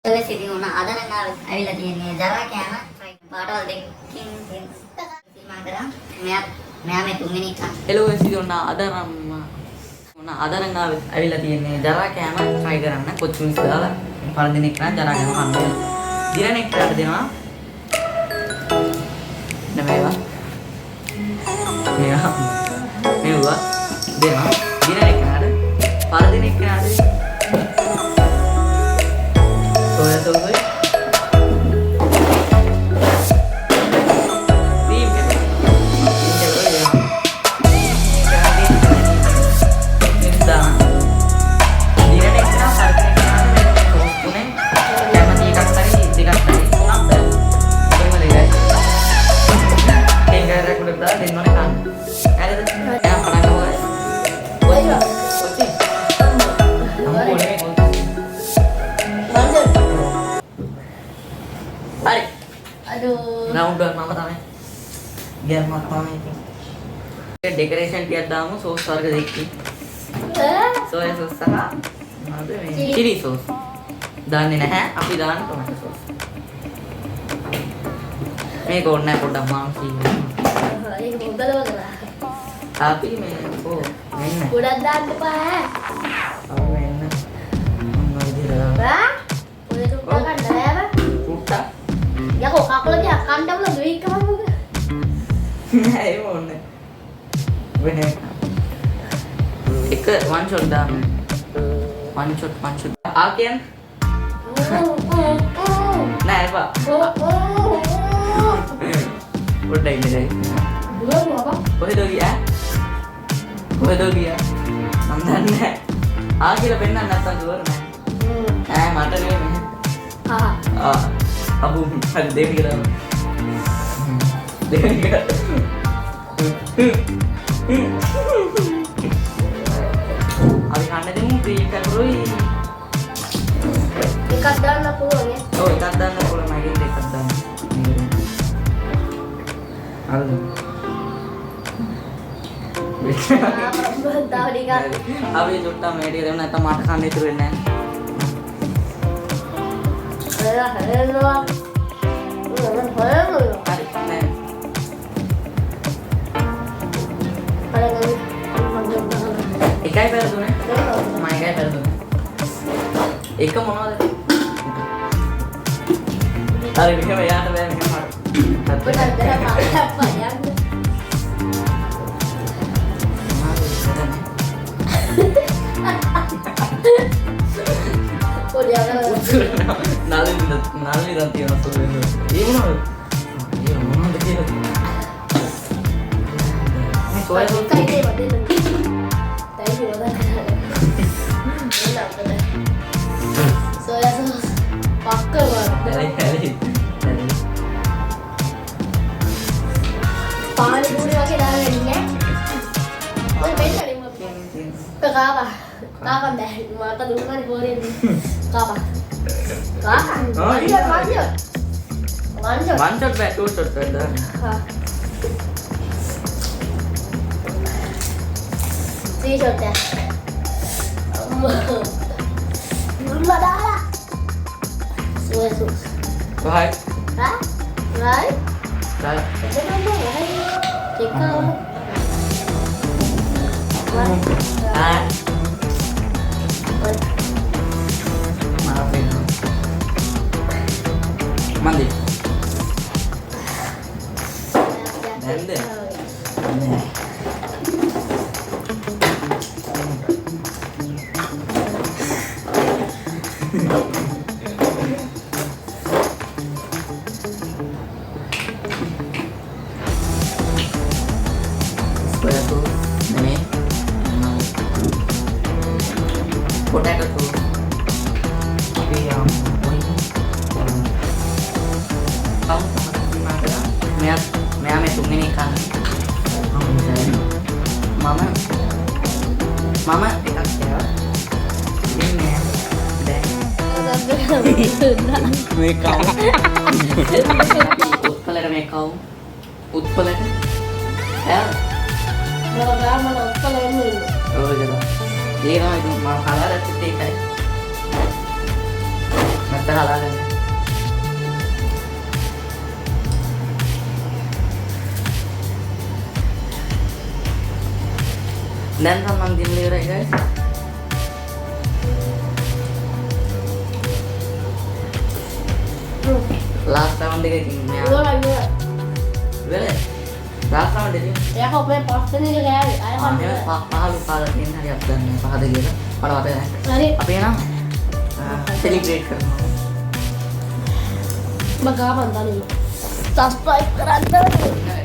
ඉතින් උන අද නම් ඇවිල්ලා තියෙන්නේ ජරා කෑම පාටවල් දෙකකින් සීමා කරා මෙයා මේ තුන්වෙනි එක. හෙලෝ ඉතින් උන අද නම් ඇවිල්ලා තියෙන්නේ ජරා කෑම try කරන්න කොච්චර මිස් දාලා පළදිනෙක නම් ජරා කෑම කන්න වෙනවා. දිනනෙක් කරලා දෙනවා. මේවා දෙනවා. දිනනෙක් කරාද පළදිනෙක් කරාද soya sauce round mama තමයි ගියම තමයි ඉතින් ඩෙකොරේෂන් ටිකක් දාමු සෝස් වර්ග දෙකකින් සෝයා සෝස් සහ මොනවද මේ චිලි සෝස් දාන්නේ නැහැ අපි දාන්නේ ටොමැටෝ සෝස් මේක ඕනේ පොඩ්ඩක් මම කියන්නේ ඒක මොකදද කරා අපි මේ මෙන්න ගොඩක් දාන්න එපා මෙන්න මොනවද බා ඔය දුක ගන්න නෑව පුට්ටා යකෝ කකුලේ අකණ්ඩවල දුයිකම මොකද නෑ ඒ මොන්නේ වෙන එක one shot දාන්න one shot ආ කියන්නේ නෑ එපා පොඩ්ඩක් ඉන්නේ දුවම බබා කොහෙද ගියා මම දන්නේ නෑ ආ කියලා පෙන්නන්න නැත්තම් දුවර නෑ ඈ මට නෙමෙයි අබු හරි දෙවි කියලා අපි කන්න දෙමු ක්‍රීම් කරුයි එකක් දාන්න පුළුවන් නේ ඔව් එකක් දාන්න පුළුවන් මගේ එකක් දාන්න හරිද අපි චුට්ටක් මේ ටික දෙමු නැත්නම් මට කන්න ඉතුරු වෙන්නේ නැහැ හරනවා හරි නෑ එකයි පෙරදුනේ මම එකයි පෙරදුනේ එක මොනවද හරි මෙහෙම යාට බෑ මෙහෙම नाली रहती है ना तो ये मोनो देखिए मैं सोया तो कई दे बदे तई भी होता है सोया सॉस पक्का मार अरे पानी पूरी वाके डाल रही है और बेच रही हूं तो काबा दे माता दूंगा नहीं हो रही काबा one shot back, two shot back. Three shot back. Madara. Soya sauce. Right. Hah? Right? Right. Take out. Mandi. Nende. Soya sauce, ini, potato sauce, ini yang මෙයා මේ තුන්වෙනි එක කන්න. මම එකක් කෑවා. ඉන්නේ දැන් මේ කවුම්. උත්පලට මේ කවුම්. උත්පලට. ඈ. මම උත්පල එන්නේ. ඔව් ඒක තමයි ඉතින් මම කලාවට ඒකයි. නැත්තර හදාගන්න. දැන් තමයි දින ඉවරයි guys. Last round එකකින් මෙයා ඉවරයි. Last round එකකින් එයා කොපේ පස්සේ නේ ගෑවේ. අය අනේ පහළු කාලා තියෙන හරි අපි දන්නේ පහද කියලා. මට වතේ නැහැ. හරි. අපි එනම් සෙලිබ්‍රේට් කරනවා. මගා මන් දන්නේ. සබ්ස්ක්‍රයිබ් කරන්න.